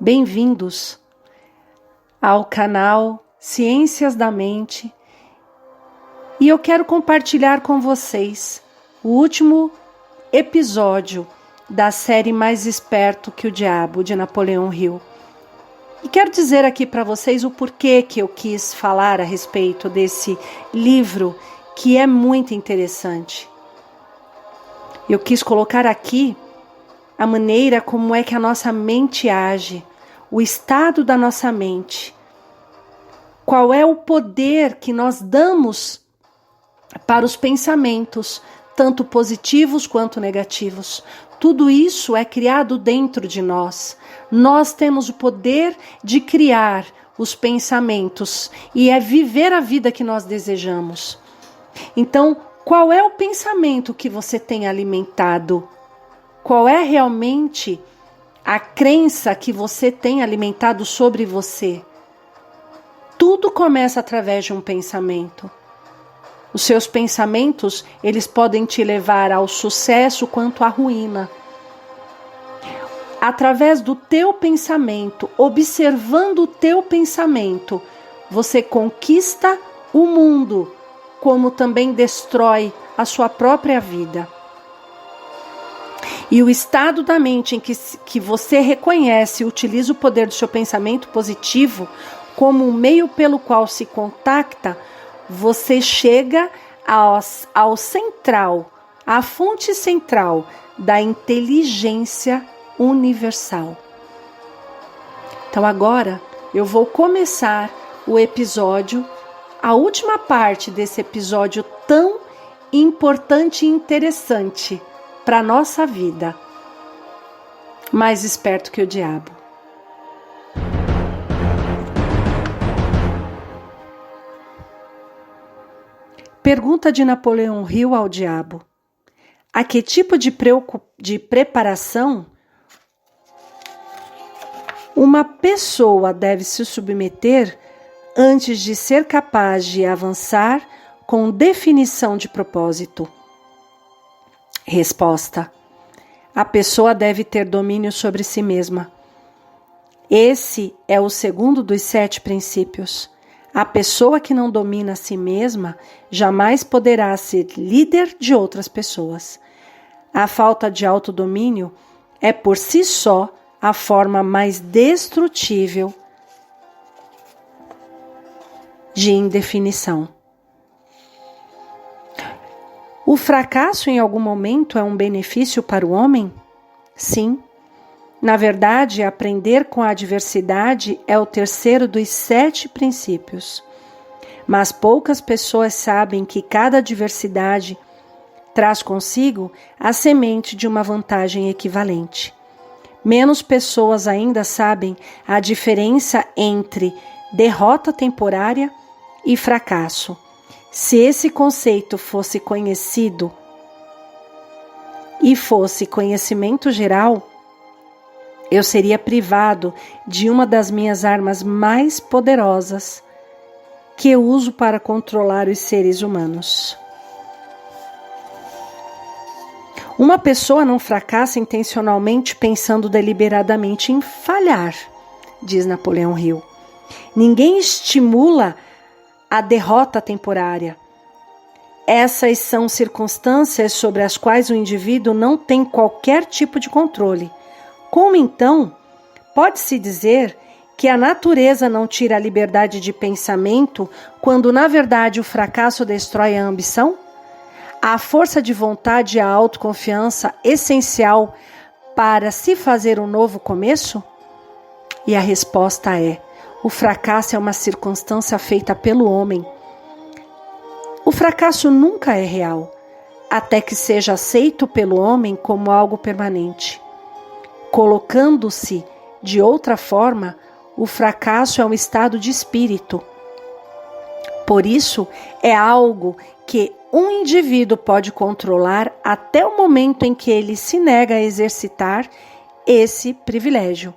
Bem-vindos ao canal Ciências da Mente e eu quero compartilhar com vocês o último episódio da série Mais Esperto que o Diabo, de Napoleão Hill. E quero dizer aqui para vocês o porquê que eu quis falar a respeito desse livro que é muito interessante. Eu quis colocar aqui a maneira como é que a nossa mente age, o estado da nossa mente. Qual é o poder que nós damos para os pensamentos, tanto positivos quanto negativos. Tudo isso é criado dentro de nós. Nós temos o poder de criar os pensamentos e é viver a vida que nós desejamos. Então, qual é o pensamento que você tem alimentado? Qual é realmente a crença que você tem alimentado sobre você? Tudo começa através de um pensamento. Os seus pensamentos, eles podem te levar ao sucesso quanto à ruína. Através do teu pensamento, observando o teu pensamento, você conquista o mundo, como também destrói a sua própria vida. E o estado da mente em que você reconhece e utiliza o poder do seu pensamento positivo como um meio pelo qual se contacta, você chega ao central, à fonte central da inteligência universal. Então agora eu vou começar o episódio, a última parte desse episódio tão importante e interessante para a nossa vida. Mais esperto que o diabo. Pergunta de Napoleão Hill ao diabo: a que tipo de preparação uma pessoa deve se submeter antes de ser capaz de avançar com definição de propósito? Resposta: a pessoa deve ter domínio sobre si mesma. Esse é o segundo dos 7 princípios. A pessoa que não domina a si mesma jamais poderá ser líder de outras pessoas. A falta de autodomínio é por si só a forma mais destrutível de indefinição. O fracasso em algum momento é um benefício para o homem? Sim. Na verdade, aprender com a adversidade é o terceiro dos 7 princípios. Mas poucas pessoas sabem que cada adversidade traz consigo a semente de uma vantagem equivalente. Menos pessoas ainda sabem a diferença entre derrota temporária e fracasso. Se esse conceito fosse conhecido e fosse conhecimento geral, eu seria privado de uma das minhas armas mais poderosas que eu uso para controlar os seres humanos. Uma pessoa não fracassa intencionalmente pensando deliberadamente em falhar, diz Napoleão Hill. Ninguém estimula a derrota temporária. Essas são circunstâncias sobre as quais o indivíduo não tem qualquer tipo de controle. Como então pode-se dizer que a natureza não tira a liberdade de pensamento quando, na verdade, o fracasso destrói a ambição? A força de vontade e a autoconfiança essencial para se fazer um novo começo? E a resposta é: o fracasso é uma circunstância feita pelo homem. O fracasso nunca é real, até que seja aceito pelo homem como algo permanente. Colocando-se de outra forma, o fracasso é um estado de espírito. Por isso, é algo que um indivíduo pode controlar até o momento em que ele se nega a exercitar esse privilégio.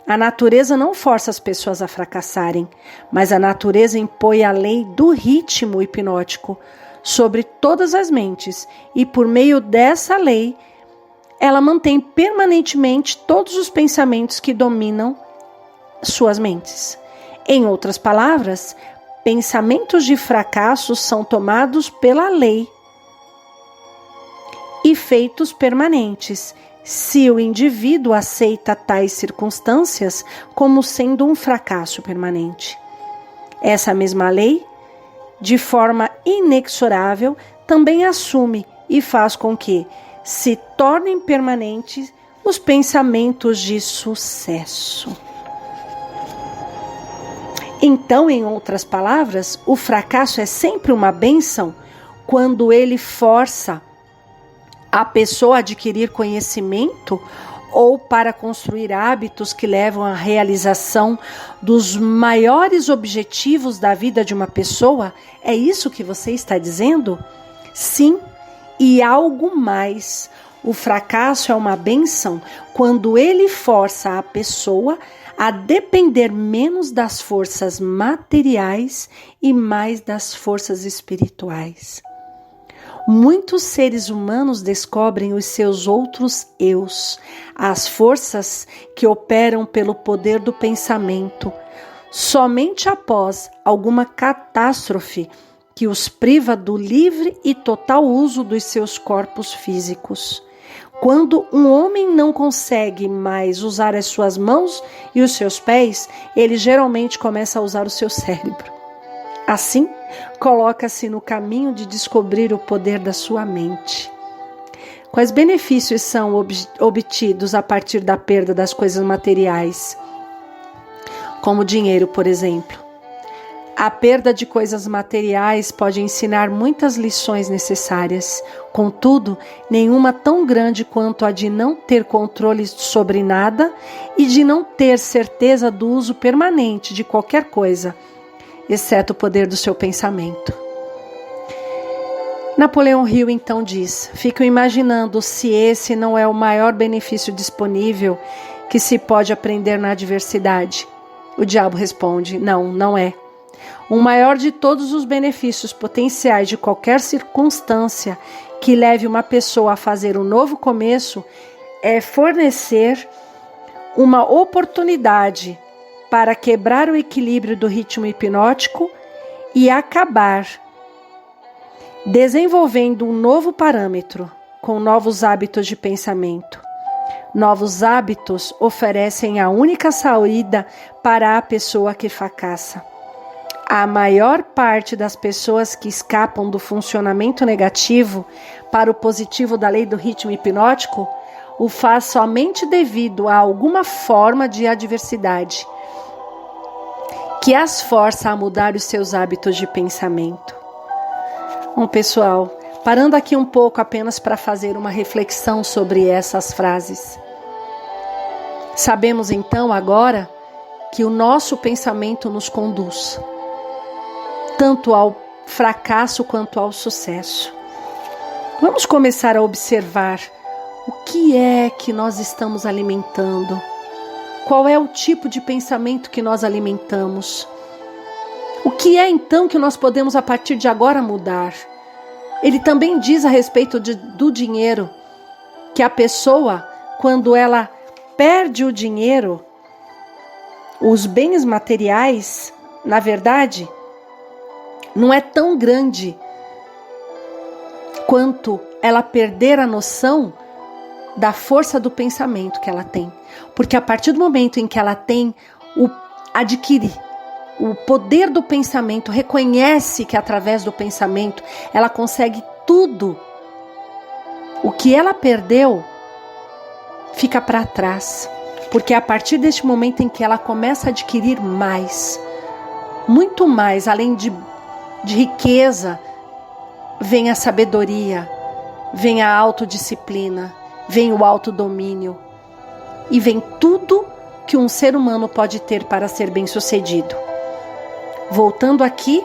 A natureza não força as pessoas a fracassarem, mas a natureza impõe a lei do ritmo hipnótico sobre todas as mentes e, por meio dessa lei, ela mantém permanentemente todos os pensamentos que dominam suas mentes. Em outras palavras, pensamentos de fracasso são tomados pela lei e feitos permanentes, se o indivíduo aceita tais circunstâncias como sendo um fracasso permanente. Essa mesma lei, de forma inexorável, também assume e faz com que se tornem permanentes os pensamentos de sucesso. Então, em outras palavras, o fracasso é sempre uma bênção quando ele força a pessoa a adquirir conhecimento ou para construir hábitos que levam à realização dos maiores objetivos da vida de uma pessoa. É isso que você está dizendo? Sim, e algo mais. O fracasso é uma bênção quando ele força a pessoa a depender menos das forças materiais e mais das forças espirituais. Muitos seres humanos descobrem os seus outros eus, as forças que operam pelo poder do pensamento, somente após alguma catástrofe que os priva do livre e total uso dos seus corpos físicos. Quando um homem não consegue mais usar as suas mãos e os seus pés, ele geralmente começa a usar o seu cérebro. Assim, coloca-se no caminho de descobrir o poder da sua mente. Quais benefícios são obtidos a partir da perda das coisas materiais? Como dinheiro, por exemplo. A perda de coisas materiais pode ensinar muitas lições necessárias, contudo, nenhuma tão grande quanto a de não ter controle sobre nada e de não ter certeza do uso permanente de qualquer coisa, exceto o poder do seu pensamento. Napoleão Hill então diz: fico imaginando se esse não é o maior benefício disponível que se pode aprender na adversidade. O diabo responde: não, não é. O maior de todos os benefícios potenciais de qualquer circunstância que leve uma pessoa a fazer um novo começo é fornecer uma oportunidade para quebrar o equilíbrio do ritmo hipnótico e acabar desenvolvendo um novo parâmetro com novos hábitos de pensamento. Novos hábitos oferecem a única saída para a pessoa que fracassa. A maior parte das pessoas que escapam do funcionamento negativo para o positivo da lei do ritmo hipnótico o faz somente devido a alguma forma de adversidade que as força a mudar os seus hábitos de pensamento. Bom, pessoal, parando aqui um pouco apenas para fazer uma reflexão sobre essas frases. Sabemos então agora que o nosso pensamento nos conduz tanto ao fracasso quanto ao sucesso. Vamos começar a observar o que é que nós estamos alimentando. Qual é o tipo de pensamento que nós alimentamos? O que é então que nós podemos a partir de agora mudar? Ele também diz a respeito do dinheiro, que a pessoa, quando ela perde o dinheiro, os bens materiais, na verdade, não é tão grande quanto ela perder a noção da força do pensamento que ela tem. Porque a partir do momento em que ela tem adquire o poder do pensamento, reconhece que através do pensamento ela consegue tudo, o que ela perdeu fica para trás. Porque é a partir deste momento em que ela começa a adquirir mais, muito mais, além de riqueza, vem a sabedoria, vem a autodisciplina, vem o autodomínio e vem tudo que um ser humano pode ter para ser bem-sucedido. Voltando aqui,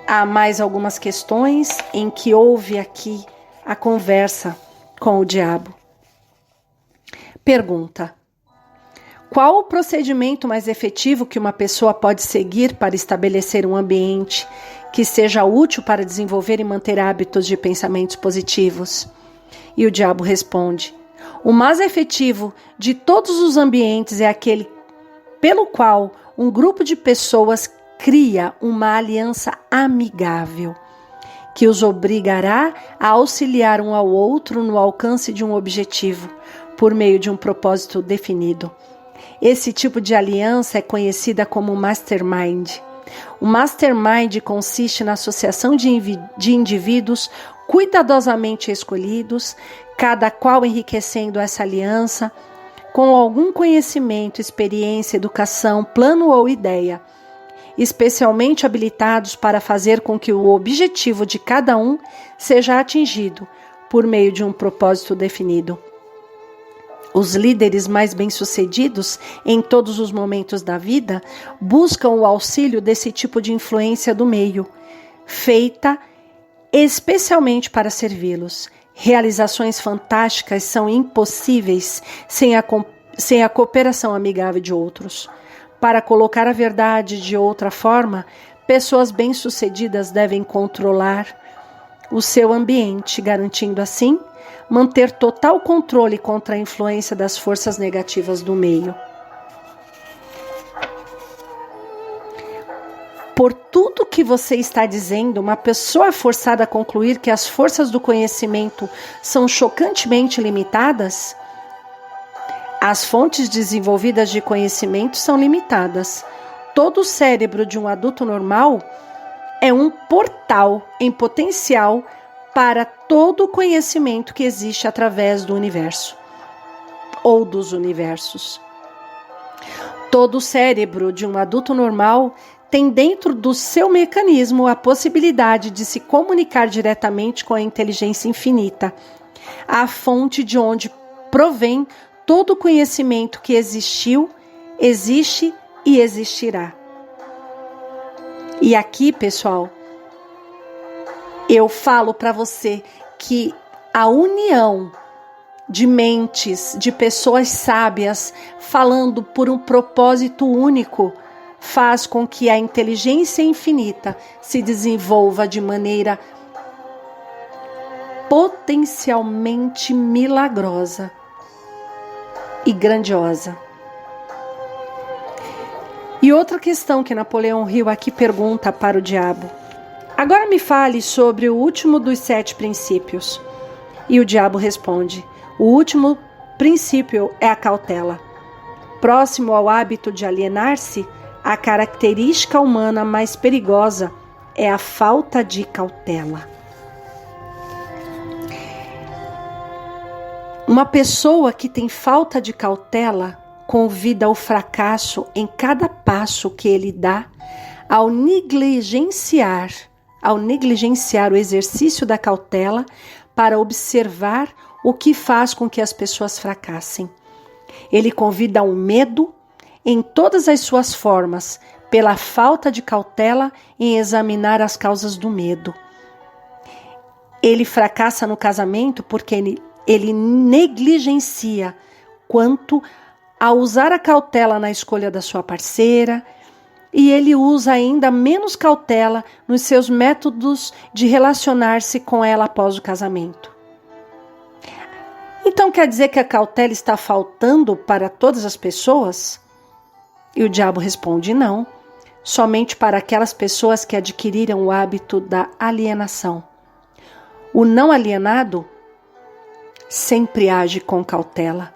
há mais algumas questões em que houve aqui a conversa com o diabo. Pergunta: qual o procedimento mais efetivo que uma pessoa pode seguir para estabelecer um ambiente que seja útil para desenvolver e manter hábitos de pensamentos positivos? E o diabo responde: o mais efetivo de todos os ambientes é aquele pelo qual um grupo de pessoas cria uma aliança amigável, que os obrigará a auxiliar um ao outro no alcance de um objetivo, por meio de um propósito definido. Esse tipo de aliança é conhecida como mastermind. O mastermind consiste na associação de indivíduos cuidadosamente escolhidos, cada qual enriquecendo essa aliança com algum conhecimento, experiência, educação, plano ou ideia, especialmente habilitados para fazer com que o objetivo de cada um seja atingido por meio de um propósito definido. Os líderes mais bem-sucedidos em todos os momentos da vida buscam o auxílio desse tipo de influência do meio, feita especialmente para servi-los. Realizações fantásticas são impossíveis sem a cooperação amigável de outros. Para colocar a verdade de outra forma, pessoas bem-sucedidas devem controlar o seu ambiente, garantindo assim manter total controle contra a influência das forças negativas do meio. Por tudo que você está dizendo, uma pessoa é forçada a concluir que as forças do conhecimento são chocantemente limitadas? As fontes desenvolvidas de conhecimento são limitadas. Todo o cérebro de um adulto normal é um portal em potencial para todo o conhecimento que existe através do universo ou dos universos. Todo o cérebro de um adulto normal tem dentro do seu mecanismo a possibilidade de se comunicar diretamente com a inteligência infinita, a fonte de onde provém todo o conhecimento que existiu, existe e existirá. E aqui, pessoal, eu falo para você que a união de mentes, de pessoas sábias, falando por um propósito único, faz com que a inteligência infinita se desenvolva de maneira potencialmente milagrosa e grandiosa. E outra questão que Napoleão Hill aqui pergunta para o diabo: agora me fale sobre o último dos 7 princípios. E o diabo responde: o último princípio é a cautela. Próximo ao hábito de alienar-se, a característica humana mais perigosa é a falta de cautela. Uma pessoa que tem falta de cautela convida ao fracasso em cada passo que ele dá ao negligenciar o exercício da cautela para observar o que faz com que as pessoas fracassem. Ele convida ao medo em todas as suas formas, pela falta de cautela em examinar as causas do medo. Ele fracassa no casamento porque ele negligencia quanto a usar a cautela na escolha da sua parceira, e ele usa ainda menos cautela nos seus métodos de relacionar-se com ela após o casamento. Então quer dizer que a cautela está faltando para todas as pessoas? E o diabo responde: não, somente para aquelas pessoas que adquiriram o hábito da alienação. O não alienado sempre age com cautela.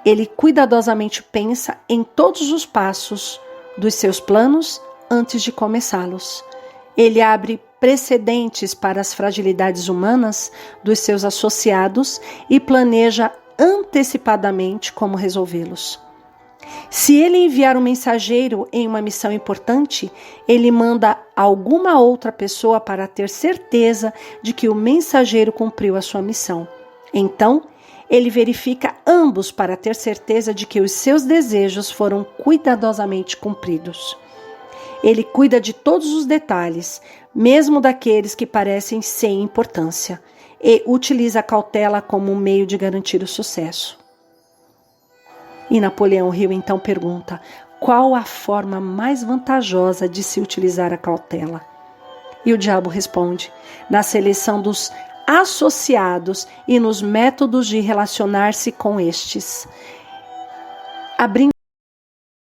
Ele cuidadosamente pensa em todos os passos dos seus planos antes de começá-los. Ele abre precedentes para as fragilidades humanas dos seus associados e planeja antecipadamente como resolvê-los. Se ele enviar um mensageiro em uma missão importante, ele manda alguma outra pessoa para ter certeza de que o mensageiro cumpriu a sua missão. Então, ele verifica ambos para ter certeza de que os seus desejos foram cuidadosamente cumpridos. Ele cuida de todos os detalhes, mesmo daqueles que parecem sem importância, e utiliza a cautela como um meio de garantir o sucesso. E Napoleão Hill então pergunta: qual a forma mais vantajosa de se utilizar a cautela? E o diabo responde: na seleção dos associados e nos métodos de relacionar-se com estes, abrindo